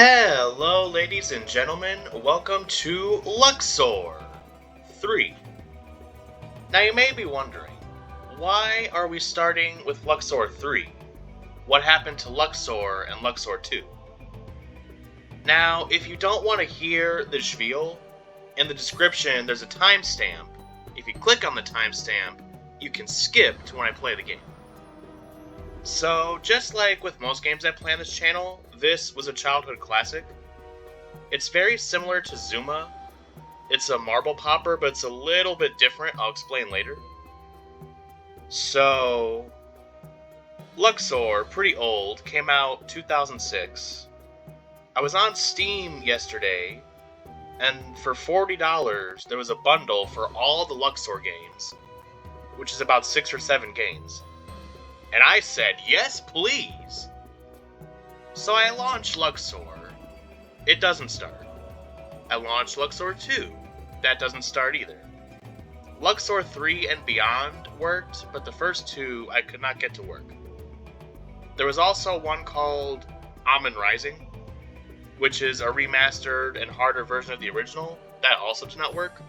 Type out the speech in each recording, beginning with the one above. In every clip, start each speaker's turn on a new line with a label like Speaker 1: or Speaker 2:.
Speaker 1: Hello, ladies and gentlemen. Welcome to Luxor 3. Now, you may be wondering, why are we starting with Luxor 3? What happened to Luxor and Luxor 2? Now, if you don't want to hear the spiel, in the description there's a timestamp. If you click on the timestamp, you can skip to when I play the game. So, just like with most games I play on this channel, this was a childhood classic. It's very similar to Zuma. It's a marble popper, but it's a little bit different. I'll explain later. So, Luxor, pretty old, came out 2006. I was on Steam yesterday, and for $40, there was a bundle for all the Luxor games, which is about 6 or 7 games. And I said, yes, please! So I launched Luxor. It doesn't start. I launched Luxor 2. That doesn't start either. Luxor 3 and beyond worked, but the first two I could not get to work. There was also one called Amen Rising, which is a remastered and harder version of the original. That also did not work.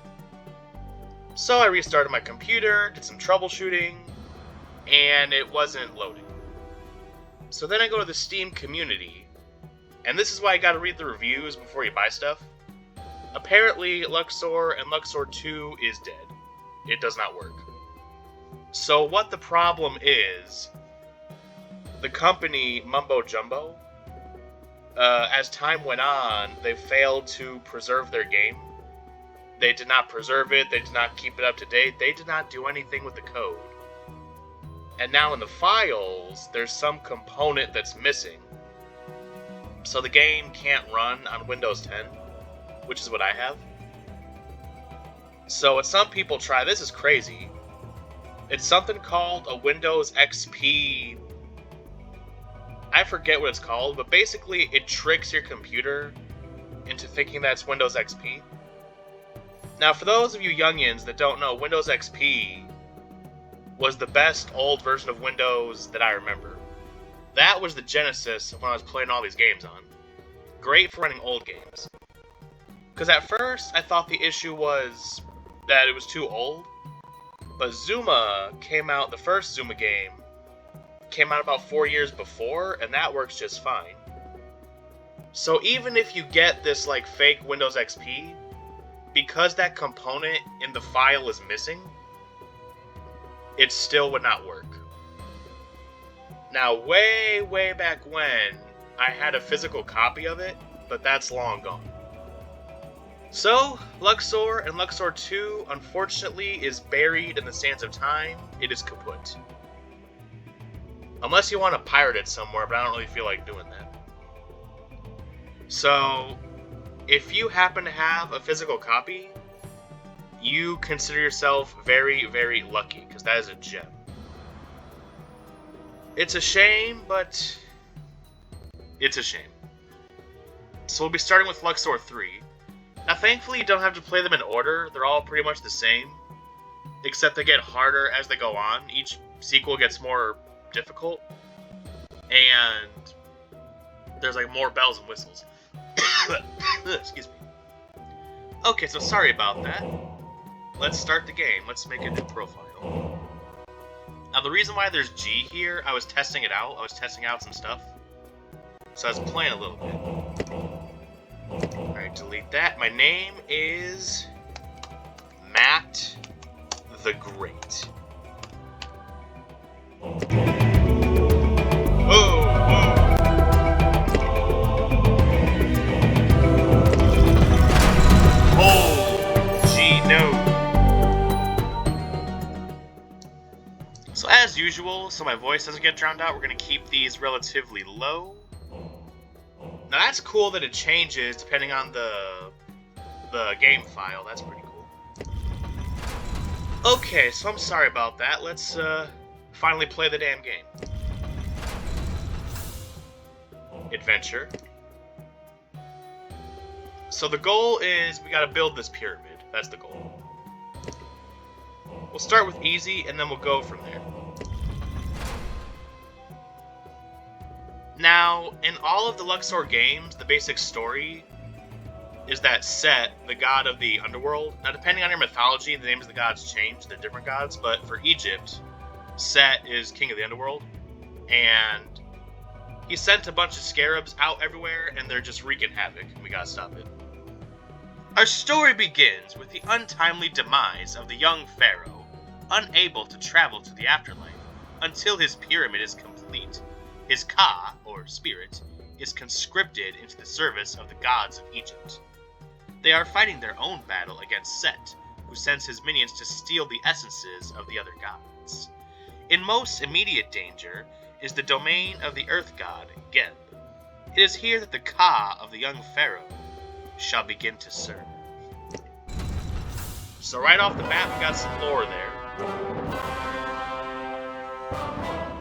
Speaker 1: So I restarted my computer, did some troubleshooting, and it wasn't loading. So then I go to the Steam community, and this is why I gotta read the reviews before you buy stuff. Apparently, Luxor and Luxor 2 is dead. It does not work. So what the problem is, the company Mumbo Jumbo, as time went on, they failed to preserve their game. They did not preserve it, they did not keep it up to date, they did not do anything with the code. And now in the files, there's some component that's missing. So the game can't run on Windows 10, which is what I have. So what some people try, this is crazy. It's something called a Windows XP. I forget what it's called, but basically it tricks your computer into thinking that it's Windows XP. Now for those of you youngins that don't know, Windows XP was the best old version of Windows that I remember. That was the genesis of when I was playing all these games on. Great for running old games. Because at first, I thought the issue was that it was too old. But Zuma came out, the first Zuma game, came out about 4 years before, and that works just fine. So even if you get this like fake Windows XP, because that component in the file is missing, it still would not work. Now, way back when, I had a physical copy of it, but that's long gone. So, Luxor and Luxor 2, unfortunately, is buried in the sands of time. It is kaput. Unless you want to pirate it somewhere, but I don't really feel like doing that. So, if you happen to have a physical copy, you consider yourself very lucky, because that is a gem. It's a shame, but it's a shame. So we'll be starting with Luxor 3. Now thankfully you don't have to play them in order, they're all pretty much the same, except they get harder as they go on. Each sequel gets more difficult, and there's like more bells and whistles. Excuse me. Okay, so sorry about that. Let's start the game. Let's make a new profile. Now, the reason why there's G here, I was testing it out. I was testing out some stuff. So I was playing a little bit. Alright, delete that. My name is Matt the Great. So as usual, so my voice doesn't get drowned out, we're going to keep these relatively low. Now that's cool that it changes depending on the game file. That's pretty cool. Okay, so I'm sorry about that. Let's finally play the damn game. Adventure. So the goal is we got to build this pyramid. That's the goal. We'll start with easy, and then we'll go from there. Now, in all of the Luxor games, the basic story is that Set, the god of the underworld, now depending on your mythology, the names of the gods change, they're different gods, but for Egypt, Set is king of the underworld, and he sent a bunch of scarabs out everywhere, and they're just wreaking havoc, and we gotta stop it. Our story begins with the untimely demise of the young pharaoh, unable to travel to the afterlife until his pyramid is complete. His Ka, or spirit, is conscripted into the service of the gods of Egypt. They are fighting their own battle against Set, who sends his minions to steal the essences of the other gods. In most immediate danger is the domain of the earth god, Geb. It is here that the Ka of the young pharaoh shall begin to serve. So right off the bat, we got some lore there.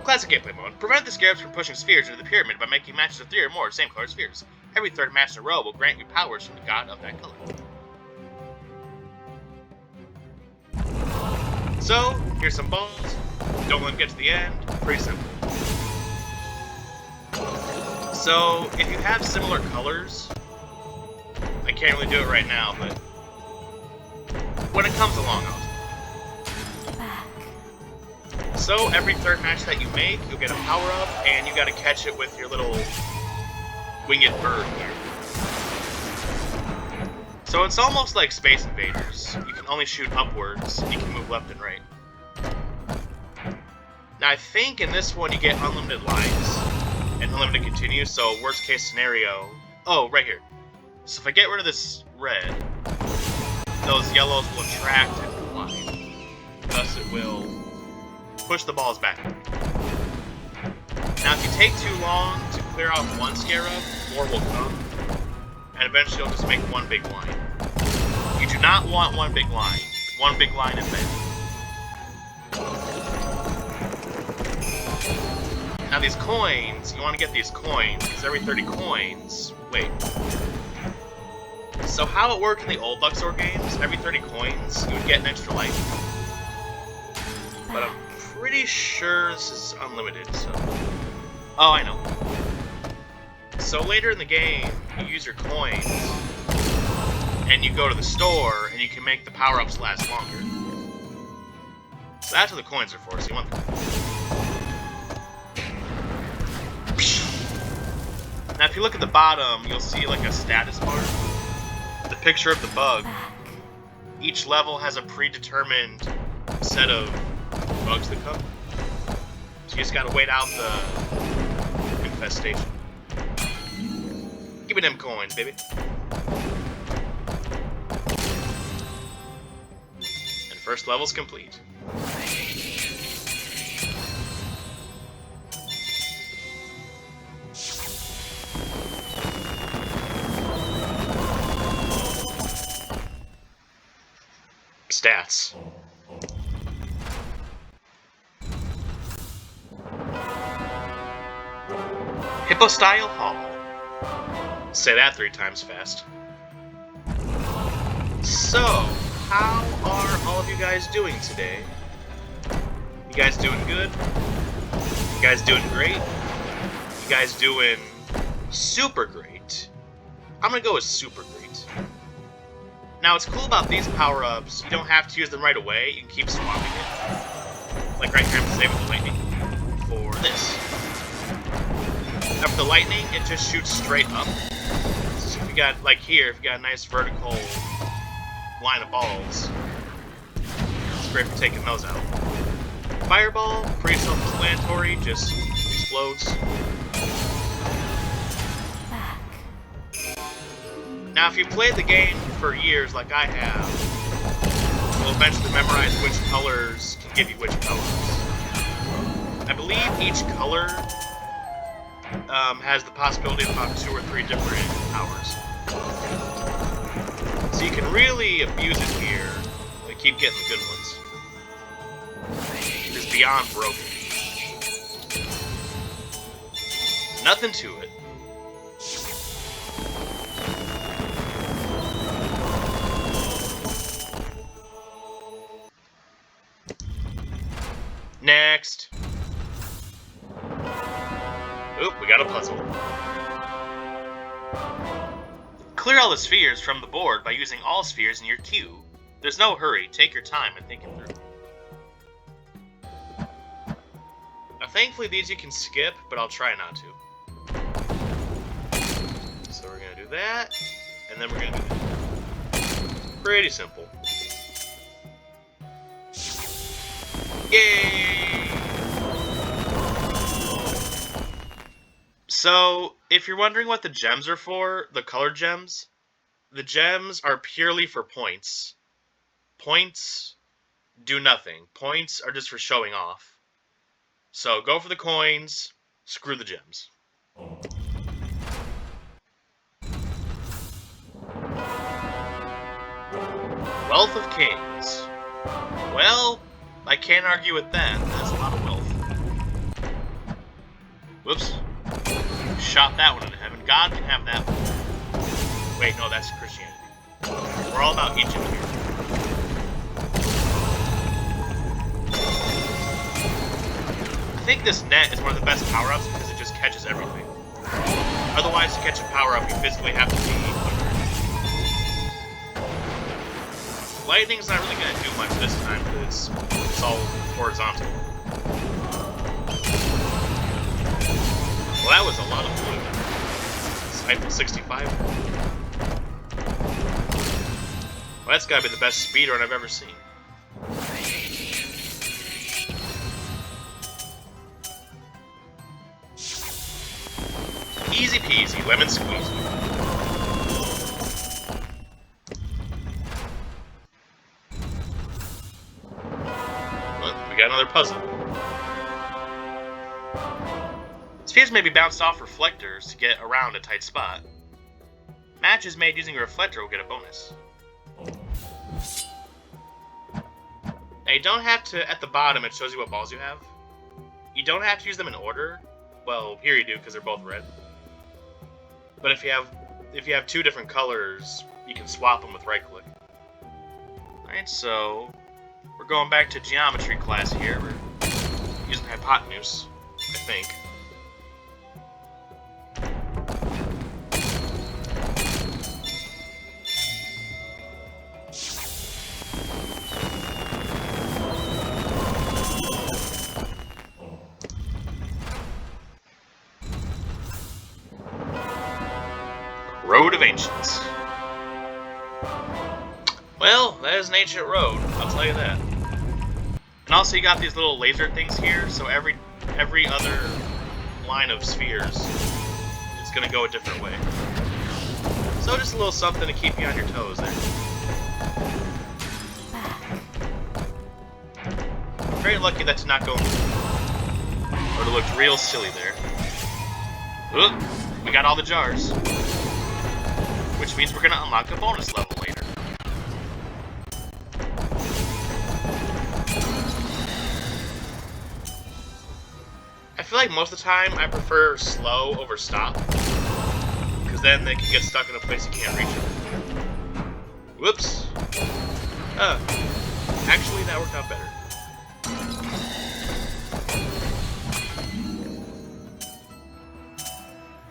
Speaker 1: Classic gameplay mode. Prevent the scarabs from pushing spheres into the pyramid by making matches of 3 or more same-colored spheres. Every third match in a row will grant you powers from the god of that color. So, here's some balls. Don't let them get to the end. Pretty simple. So, if you have similar colors, I can't really do it right now, but when it comes along, I'll. So, every third match that you make, you'll get a power-up, and you gotta catch it with your little winged bird here. So it's almost like Space Invaders. You can only shoot upwards, and you can move left and right. Now, I think in this one you get unlimited lives and unlimited continues, so worst case scenario... Oh, right here. So if I get rid of this red, those yellows will attract and fly. Thus it will push the balls back. Now, if you take too long to clear off one scarab, more will come, and eventually you'll just make one big line. You do not want one big line. One big line is bad. Now, these coins, you want to get these coins, because every 30 coins... Wait. So how it worked in the old Luxor games, every 30 coins, you would get an extra life. But I'm pretty sure this is unlimited, so... Oh, I know. So later in the game, you use your coins, and you go to the store, and you can make the power-ups last longer. So that's what the coins are for, so you want them. Now if you look at the bottom, you'll see like a status bar. The picture of the bug. Each level has a predetermined set of bugs that come. So you just gotta wait out the infestation. Give me them coins, baby. And first level's complete. Stats. Hippostyle Hall. Say that 3 times fast. So, how are all of you guys doing today? You guys doing good? You guys doing great? You guys doing super great? I'm gonna go with super great. Now, what's cool about these power-ups, you don't have to use them right away, you can keep swapping it. Like right here, I'm saving the lightning for this. Now for the lightning, it just shoots straight up. So if you got, like here, if you got a nice vertical line of balls, it's great for taking those out. Fireball, pretty self-explanatory, just explodes. Now, if you played the game for years like I have, you'll eventually memorize which colors can give you which colors. I believe each color has the possibility of about 2 or 3 different powers. So you can really abuse it here to keep getting the good ones. It's beyond broken. Nothing to it. Next. Oop, we got a puzzle. Clear all the spheres from the board by using all spheres in your queue. There's no hurry. Take your time and think it through. Now, thankfully, these you can skip, but I'll try not to. So we're going to do that, and then we're going to do that. Pretty simple. Yay! So, if you're wondering what the gems are for, the colored gems, the gems are purely for points. Points do nothing. Points are just for showing off. So, go for the coins, screw the gems. Wealth of Kings. Well, I can't argue with that. That's a lot of wealth. Whoops. Shot that one into heaven. God can have that one. Wait, no, that's Christianity. We're all about Egypt here. I think this net is one of the best power-ups because it just catches everything. Otherwise, to catch a power-up, you physically have to be under. Lightning's not really going to do much this time because it's all horizontal. Well, that was a lot of blue. Eiffel 65. Well, that's gotta be the best speedrun I've ever seen. Easy peasy, lemon squeezy. Well, we got another puzzle. Spheres may be bounced off reflectors to get around a tight spot. Matches made using a reflector will get a bonus. Now you don't have to, at the bottom it shows you what balls you have. You don't have to use them in order. Well, here you do because they're both red. But if you have two different colors, you can swap them with right click. Alright, so we're going back to geometry class here. We're using hypotenuse, I think. Road of Ancients. Well, that is an ancient road, I'll tell you that. And also you got these little laser things here, so every other line of spheres is going to go a different way. So just a little something to keep you on your toes there. Very lucky that did not go, or it looked real silly there. Oop, we got all the jars. Which means we're going to unlock a bonus level later. I feel like most of the time I prefer slow over stop, because then they can get stuck in a place you can't reach them. Whoops. Actually, that worked out better.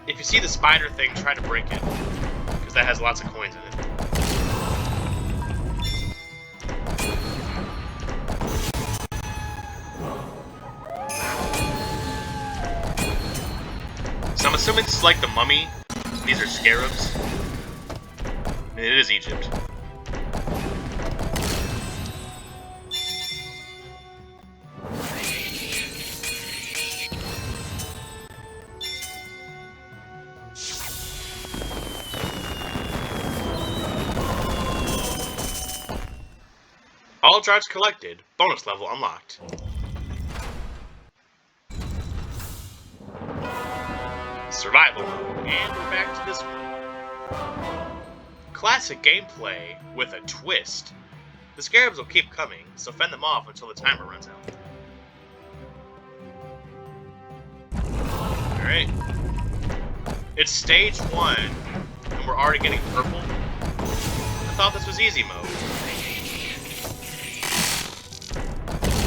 Speaker 1: If you see the spider thing, try to break it. That has lots of coins in it. So I'm assuming this is like the mummy. These are scarabs. And it is Egypt. All jars collected. Bonus level unlocked. Survival mode. And we're back to this one. Classic gameplay with a twist. The scarabs will keep coming, so fend them off until the timer runs out. Alright. It's stage 1, and we're already getting purple. I thought this was easy mode.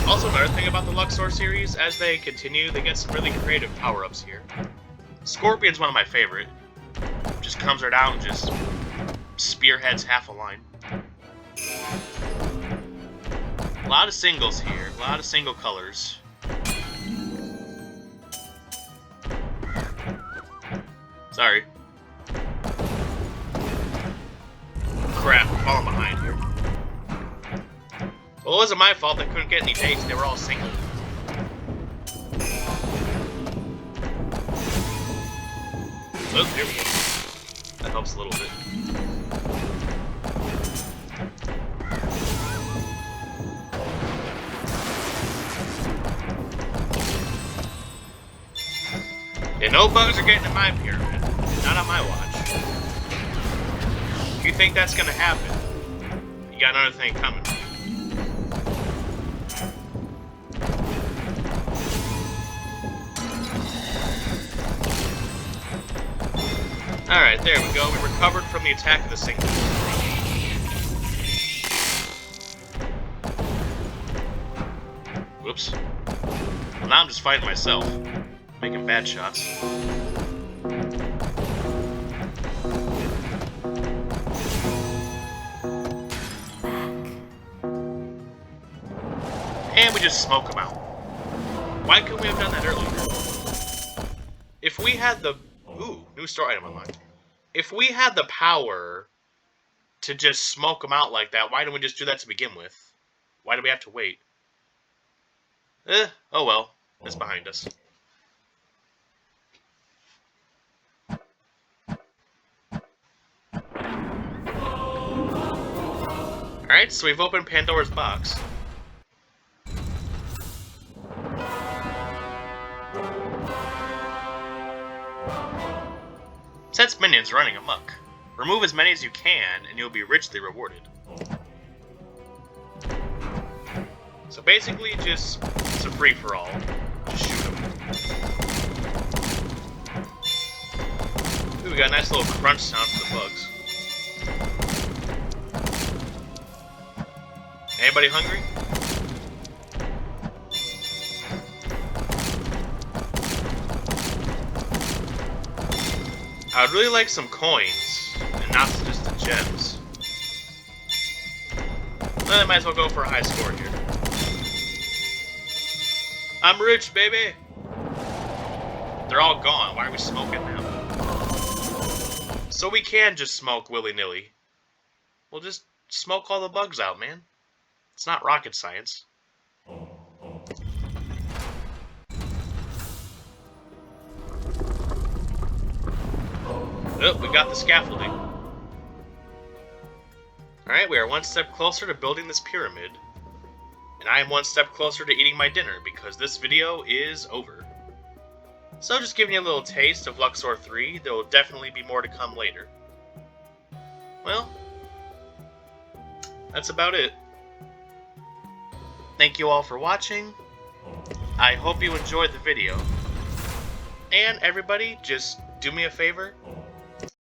Speaker 1: Also, another thing about the Luxor series, as they continue, they get some really creative power-ups here. Scorpion's one of my favorite. Just comes right out and just spearheads half a line. A lot of singles here. A lot of single colors. Sorry. Crap, I'm falling behind here. Well, it wasn't my fault I couldn't get any dates. They were all single. Oh, here we go. That helps a little bit. Yeah, no bugs are getting in my pyramid. Not on my watch. If you think that's gonna happen, you got another thing coming. Alright, there we go. We recovered from the attack of the single. Whoops. Well, now I'm just fighting myself. Making bad shots. And we just smoke them out. Why couldn't we have done that earlier? If we had the... Ooh, new store item unlocked. If we had the power to just smoke them out like that, why didn't we just do that to begin with? Why do we have to wait? Oh well. It's behind us. Alright, so we've opened Pandora's box. Sets minions running amok. Remove as many as you can, and you'll be richly rewarded. So basically, just it's a free-for-all. Just shoot them. Ooh, we got a nice little crunch sound for the bugs. Anybody hungry? I would really like some coins, and not just the gems. Then I might as well go for a high score here. I'm rich, baby! They're all gone. Why are we smoking now? So we can just smoke willy-nilly. We'll just smoke all the bugs out, man. It's not rocket science. Oh, we got the scaffolding. Alright, we are one step closer to building this pyramid. And I am one step closer to eating my dinner, because this video is over. So just giving you a little taste of Luxor 3, there will definitely be more to come later. Well, that's about it. Thank you all for watching. I hope you enjoyed the video. And everybody, just do me a favor.